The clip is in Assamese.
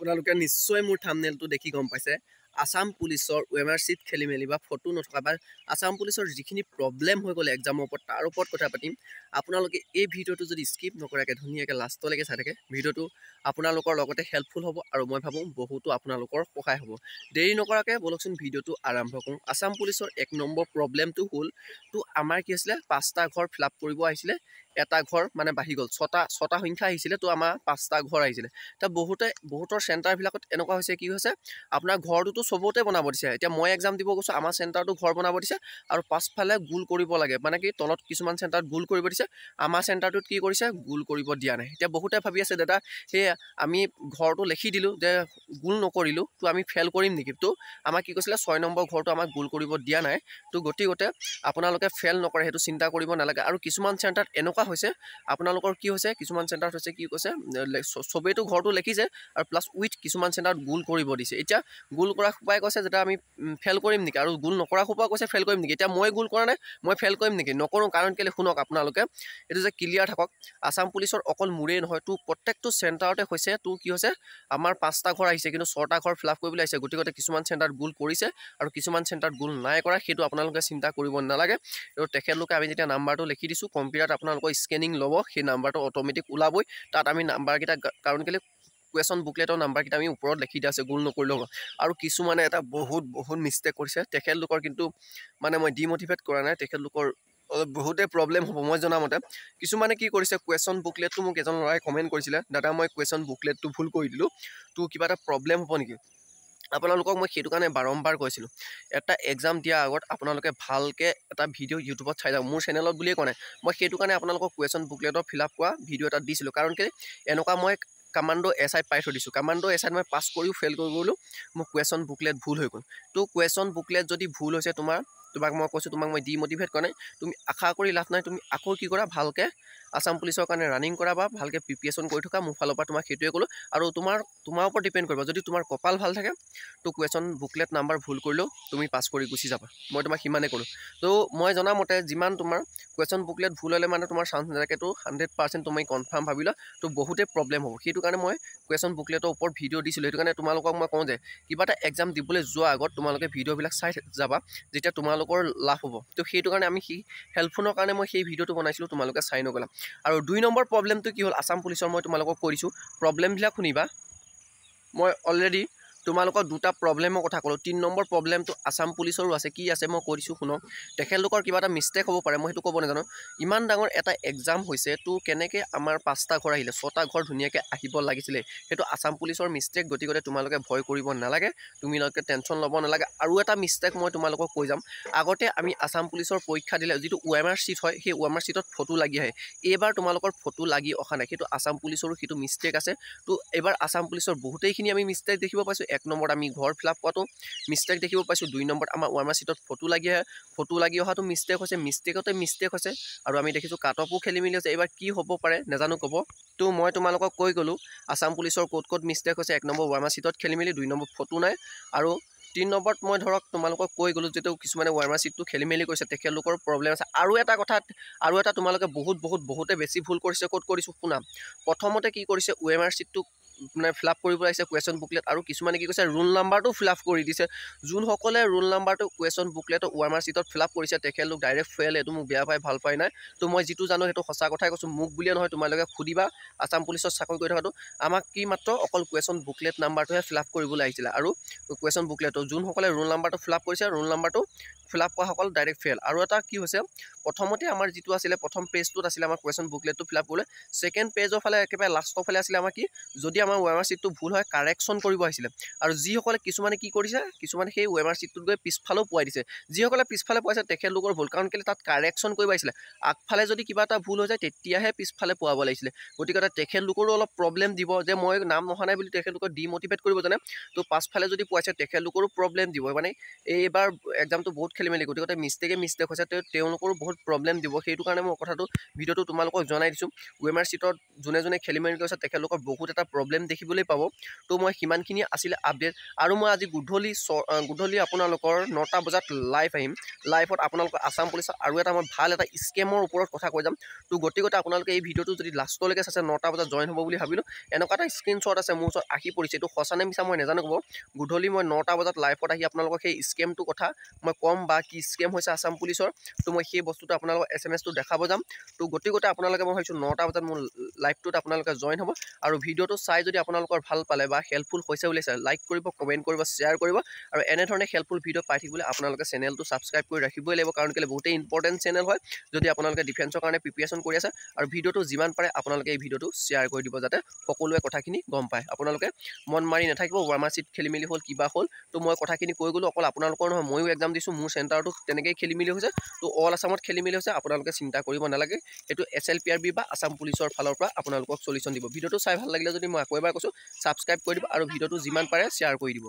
আপোনালোকে নিশ্চয় মোৰ থাম্বনেইলটো দেখি গম পাইছে আসাম পুলিচৰ ওএমআৰ চিট খেলি মেলি বা ফটো নথকা বা আসাম পুলিচৰ যিখিনি প্ৰব্লেম হৈ গ'ল এক্সামৰ ওপৰত তাৰ ওপৰত কথা পাতিম। আপোনালোকে এই ভিডিঅ'টো যদি স্কিপ নকৰাকৈ ধুনীয়াকৈ লাষ্টলৈকে চাই থাকে ভিডিঅ'টো আপোনালোকৰ লগতে হেল্পফুল হ'ব আৰু মই ভাবোঁ বহুতো আপোনালোকৰ সহায় হ'ব। দেৰি নকৰাকৈ বলকচোন ভিডিঅ'টো আৰম্ভ কৰোঁ। আসাম পুলিচৰ 1 নম্বৰ প্ৰব্লেমটো হ'ল আমাৰ কি আছিলে 5টা ঘৰ ফিল আপ কৰিব আহিছিলে, এটা ঘৰ মানে বাঢ়ি গ'ল, ছটা সংখ্যা আহিছিলে তো আমাৰ 5টা ঘৰ আহিছিলে। বহুতৰ চেণ্টাৰবিলাকত এনেকুৱা হৈছে কি হৈছে আপোনাৰ ঘৰটোতো চবতে বনাব দিছে। এতিয়া মই এক্সাম দিব গৈছোঁ, আমাৰ চেণ্টাৰটো ঘৰ বনাব দিছে আৰু পাছফালে গোল কৰিব লাগে, মানে কি তলত কিছুমান চেণ্টাৰত গোল কৰিব দিছে, আমাৰ চেণ্টাৰটোত কি কৰিছে গোল কৰিব দিয়া নাই। এতিয়া বহুতে ভাবি আছে দাদা সেই আমি ঘৰটো লিখি দিলোঁ যে গোল নকৰিলোঁ তো আমি ফেইল কৰিম নেকি? তো আমাক কি কৈছিলে 6 নম্বৰ ঘৰটো আমাক গোল কৰিব দিয়া নাই, তো গতিকে আপোনালোকে ফেইল নকৰে সেইটো চিন্তা কৰিব নালাগে। আৰু কিছুমান চেণ্টাৰত এনেকুৱা হৈছে আপোনালোকৰ কি হৈছে, কিছুমান চেণ্টাৰত হৈছে কি কৈছে চবেইতো ঘৰটো লিখিছে আৰু প্লাছ উইথ কিছুমান চেণ্টাৰত গোল কৰিব দিছে। এতিয়া গোল কৰা সোপাই কৈছে যেতিয়া আমি ফেইল কৰিম নেকি, আৰু গোল নকৰা সোপাই কৈছে ফেইল কৰিম নেকি? এতিয়া মই গোল কৰা নাই, মই ফেইল কৰিম নেকি? নকৰোঁ। কাৰণ কেলৈ শুনক আপোনালোকে এইটো যে ক্লিয়াৰ থাকক, আসাম পুলিচৰ অকল মোৰেই নহয় তো প্ৰত্যেকটো চেণ্টাৰতে হৈছে তো কি হৈছে আমাৰ 5টা ঘৰ আহিছে কিন্তু 6টা ঘৰ ফিল আপ কৰিবলৈ আহিছে। গতিকে কিছুমান চেণ্টাৰত গোল কৰিছে আৰু কিছুমান চেণ্টাৰত গোল নাই কৰা, সেইটো আপোনালোকে চিন্তা কৰিব নালাগে। আৰু তেখেতলোকে আমি যেতিয়া নাম্বাৰটো লিখি দিছোঁ কম্পিউটাৰত আপোনালোকৰ স্কেনিং ল'ব, সেই নাম্বাৰটো অট'মেটিক ওলাবই। তাত আমি নাম্বাৰকেইটা কাৰণ কেলৈ কুৱেশ্যন বুকলেটৰ নাম্বাৰকেইটা আমি ওপৰত লিখি দিয়া আছে, গোল নকৰিলেও হ'ব। আৰু কিছুমানে এটা বহুত মিষ্টেক কৰিছে, তেখেতলোকৰ কিন্তু মানে মই ডিমটিভেট কৰা নাই, তেখেতলোকৰ বহুতে প্ৰব্লেম হ'ব মই জনামতে। কিছুমানে কি কৰিছে কুৱেশ্যন বুকলেটটো মোক এজন ল'ৰাই কমেণ্ট কৰিছিলে, দাদা মই কুৱেশ্যন বুকলেটটো ভুল কৰি দিলোঁ, তো কিবা এটা প্ৰব্লেম হ'ব নেকি? আপোনালোকক মই সেইটো কাৰণে বাৰম্বাৰ কৈছিলোঁ এটা এক্সাম দিয়াৰ আগত আপোনালোকে ভালকৈ এটা ভিডিঅ' ইউটিউবত চাই যাওক, মোৰ চেনেলত বুলিয়ে কোৱা নাই, মই সেইটো কাৰণে আপোনালোকক কুৱেশ্যন বুকলেটৰ ফিল আপ কৰা ভিডিঅ' এটা দিছিলোঁ। কাৰণ কি এনেকুৱা মই কামাণ্ডো এছ আই পাই থৈ দিছোঁ, কামাণ্ডো এছ আইত মই পাছ কৰিও ফেইল কৰি গ'লোঁ, মোৰ কুৱেশ্যন বুকলেট ভুল হৈ গ'ল। তো কুৱেশ্যন বুকলেট যদি ভুল হৈছে তোমাক মই কৈছোঁ, তোমাক মই ডিমটিভেট কৰা নাই, তুমি আশা কৰি লাভ নাই, তুমি আকৌ কি কৰা ভালকৈ আসাম পুলিচৰ কাৰণে ৰানিং কৰা বা ভালকৈ প্ৰিপিয়েশ্যন কৰি থকা, মোৰ ফালৰ পৰা তোমাক সেইটোৱে ক'লোঁ। আৰু তোমাৰ ওপৰত ডিপেণ্ড কৰিব, যদি তোমাৰ কপাল ভাল থাকে তো কুৱেশ্যন বুকলেট নাম্বাৰ ভুল কৰিলেও তুমি পাছ কৰি গুচি যাবা, মই তোমাক সিমানে ক'লোঁ। তো মই জনামতে যিমান তোমাৰ কুৱেশ্যন বুকলেট ভুল হ'লে মানে তোমাৰ চান্স নাথাকে, তো 100% তুমি কনফাৰ্ম ভাবিলা তো বহুতেই প্ৰব্লেম হ'ব। সেইটো কাৰণে মই কুৱেশ্যন বুকলেটৰ ওপৰত ভিডিঅ' দিছিলোঁ। সেইটো কাৰণে তোমালোকক মই কওঁ যে কিবা এটা এক্সাম দিবলৈ যোৱাৰ আগত তোমালোকে ভিডিঅ'বিলাক চাই যাবা, যেতিয়া তোমালোকৰ লাভ হ'ব। তো সেইটো কাৰণে আমি হেল্পফুলৰ কাৰণে মই সেই ভিডিঅ'টো বনাইছিলোঁ, তোমালোকে চাই নগ'লা। আৰু 2 নম্বৰ প্ৰব্লেমটো কি হ'ল আসাম পুলিচৰ, মই তোমালোকক কৈ দিছোঁ প্ৰব্লেমবিলাক শুনিবা। মই অলৰেডি তোমালোকৰ 2টা প্ৰব্লেমৰ কথা ক'লোঁ। 3 নম্বৰ প্ৰব্লেমটো আসাম পুলিচৰো আছে, কি আছে মই কৈ দিছোঁ শুনক। তেখেতলোকৰ কিবা এটা মিষ্টেক হ'ব পাৰে, মই সেইটো ক'ব নাজানো। ইমান ডাঙৰ এটা এক্সাম হৈছে তো কেনেকৈ আমাৰ 5টা ঘৰ আহিলে, 6টা ঘৰ ধুনীয়াকৈ আহিব লাগিছিলে, সেইটো আসাম পুলিচৰ মিষ্টেক। গতিকে তোমালোকে ভয় কৰিব নালাগে, তোমালোকে টেনশ্যন ল'ব নালাগে। আৰু এটা মিষ্টেক মই তোমালোকক কৈ যাম, আগতে আমি আসাম পুলিচৰ পৰীক্ষা দিলে যিটো ওএমআৰ চিট হয় সেই ওএমআৰ চিটত ফটো লাগি আহে, এইবাৰ তোমালোকৰ ফটো লাগি অহা নাই, সেইটো আসাম পুলিচৰো সেইটো মিষ্টেক আছে। তো এইবাৰ আসাম পুলিচৰ বহুতেইখিনি আমি মিষ্টেক দেখিব পাইছোঁ। 1 নম্বৰত আমি ঘৰ ফিল আপ কৰাটো মিষ্টেক দেখিব পাইছোঁ, 2 নম্বৰত আমাৰ ওএমআৰ চিটত ফটো লাগি আহে, ফটো লাগি অহাটো মিষ্টেক হৈছে, মিষ্টেক হৈছে। আৰু আমি দেখিছোঁ কাট অফো খেলি মেলি হৈছে। এইবাৰ কি হ'ব পাৰে নাজানো ক'ব। তো মই তোমালোকক কৈ গ'লোঁ আসাম পুলিচৰ ক'ত মিষ্টেক হৈছে। 1 নম্বৰ ওএমআৰ চিটত খেলি মেলি, 2 নম্বৰ ফটো নাই, আৰু 3 নম্বৰত মই ধৰক তোমালোকক কৈ গ'লোঁ যিটো কিছুমানে ওএমআৰ চিটটো খেলি মেলি কৰিছে, তেখেতলোকৰ প্ৰব্লেম আছে। আৰু এটা তোমালোকে বহুতে বেছি ভুল কৰিছে, ক'ত কৰিছোঁ শুনা। প্ৰথমতে কি কৰিছে ওএমআৰ চিটটো মানে ফিল আপ কৰিব আহিছে কুৱেশ্যন বুকলেট, আৰু কিছুমানে কি কৈছে ৰোল নাম্বাৰটো ফিল আপ কৰি দিছে। যোনসকলে ৰোল নাম্বাৰটো কুৱেশ্যন বুকলেটৰ ওএমআৰ চিটত ফিল আপ কৰিছে তেখেতলোক ডাইৰেক্ট ফেইল, এইটো মোক বেয়া পাই ভাল পাই নাই। তো মই যিটো জানো সেইটো সঁচা কথাই কৈছোঁ, মোক বুলিয়ে নহয় তোমালোকে সুধিবা আসাম পুলিচত চাকৰি কৰি থকাটো, আমাক কি মাত্ৰ অকল কুৱেশ্যন বুকলেট নাম্বাৰটোহে ফিল আপ কৰিবলৈ আহিছিলে। আৰু কুৱেশ্যন বুকলেটৰ যোনসকলে ৰোল নাম্বাৰটো ফিল আপ কৰিছে, ৰোল নাম্বাৰটো ফিল আপ কৰাসকল ডাইৰেক্ট ফেইল। আৰু এটা কি হৈছে প্ৰথমতে আমাৰ যিটো আছিলে প্ৰথম পেজটোত আছিলে আমাৰ কুৱেশ্যন বুকলেটটো ফিল আপ কৰিলে, ছেকেণ্ড পেজৰ ফালে একেবাৰে লাষ্টৰ ফালে আছিলে আমাৰ কি যদি আমাৰ ওএমআৰ চিটটো ভুল হয় কাৰেকশ্যন কৰিব আহিছিলে। আৰু যিসকলে কিছুমানে কি কৰিছে, কিছুমানে সেই ওএমআৰ চিটটোত গৈ পিছফালেও পোৱাই দিছে। যিসকলে পিছফালে পোৱাইছে তেখেতলোকৰ ভুল, কাৰণ কেলৈ তাত কাৰেকশ্যন কৰিব আহিছিলে। আগফালে যদি কিবা এটা ভুল হৈ যায় তেতিয়াহে পিছফালে পোৱাব লাগিছিলে। গতিকে তেখেতলোকৰো অলপ প্ৰব্লেম দিব, যে মই নাম নহা নাই বুলি তেখেতলোকক ডিমটিভেট কৰিব জানে। তো পাছফালে যদি পোৱাইছে তেখেতলোকৰো প্ৰব্লেম দিব, মানে এইবাৰ এক্সামটো বহুত খেলি মেলি, গতিকে মিষ্টেক হৈছে, তেওঁলোকৰো বহুত প্ৰব্লেম দিব। সেইটো কাৰণে মই ভিডিঅ'টো তোমালোকক জনাই দিছোঁ। ওএমআৰ চিটত যোনে খেলি মেলি কৰিছে তেখেতলোকৰ বহুত এটা প্ৰব্লেম প্ৰব্লেম দেখিবলৈ পাব। তো মই সিমানখিনি আছিলে আপডেট আৰু মই আজি গধূলি আপোনালোকৰ 9টা বজাত লাইভ আহিম। লাইভত আপোনালোকৰ আছাম পুলিচৰ আৰু এটা মই ভাল এটা স্কেমৰ ওপৰত কথা কৈ যাম। তো গতিকে আপোনালোকে এই ভিডিঅ'টো যদি লাষ্টলৈকে চাইছে 9টা বজাত জইন হ'ব বুলি ভাবিলোঁ। এনেকুৱা এটা স্ক্ৰীনশ্বট আছে মোৰ ওচৰত আহি পৰিছে, এইটো সঁচা নে মিছা মই নাজানো ক'ব। গধূলি মই 9টা বজাত লাইভত আহি আপোনালোকক সেই স্কেমটোৰ কথা মই ক'ম বা কি স্কেম হৈছে আছাম পুলিচৰ। তো মই সেই বস্তুটো আপোনালোকক SMS-টো দেখাব যাম। তো গতিকে আপোনালোকে মই ভাবিছোঁ 9টা বজাত মোৰ লাইভটোত আপোনালোকে জইন হ'ব আৰু ভিডিঅ'টো চাই যদি আপোনালোকৰ ভাল পালে বা হেল্পফুল হৈছে বুলি চাই লাইক কৰিব, কমেণ্ট কৰিব, শ্বেয়াৰ কৰিব আৰু এনেধৰণে হেল্পফুল ভিডিঅ' পাই থাকিবলৈ আপোনালোকে চেনেলটো ছাবস্ক্ৰাইব কৰি ৰাখিবই লাগিব, কাৰণ কেলৈ বহুতেই ইম্পৰ্টেণ্ট চেনেল হয় যদি আপোনালোকে ডিফেন্সৰ কাৰণে প্ৰিপেৰেশ্যন কৰি আছে। আৰু ভিডিঅ'টো যিমান পাৰে আপোনালোকে এই ভিডিঅ'টো শ্বেয়াৰ কৰি দিব যাতে সকলোৱে কথাখিনি গম পায়। আপোনালোকে মন মাৰি নাথাকিব ওএমআৰ চিট খেলি মেলি হ'ল কিবা হ'ল। তো মই কথাখিনি কৈ গ'লোঁ, অকল আপোনালোকৰ নহয়, ময়ো এক্সাম দিছোঁ, মোৰ চেণ্টাৰটো তেনেকৈয়ে খেলি মেলি হৈছে। তো অল আছামত খেলি মেলি হৈছে, আপোনালোকে চিন্তা কৰিব নালাগে। এইটো SLPRB বা আছাম পুলিচৰ ফালৰ পৰা আপোনালোকক চলিউশ্যন দিব। ভিডিঅ'টো চাই ভাল লাগিলে যদি মই আকৌ এবাৰ কৈছোঁ ছাবস্ক্ৰাইব কৰি দিব আৰু ভিডিঅ'টো যিমান পাৰে শ্বেয়াৰ কৰি দিব।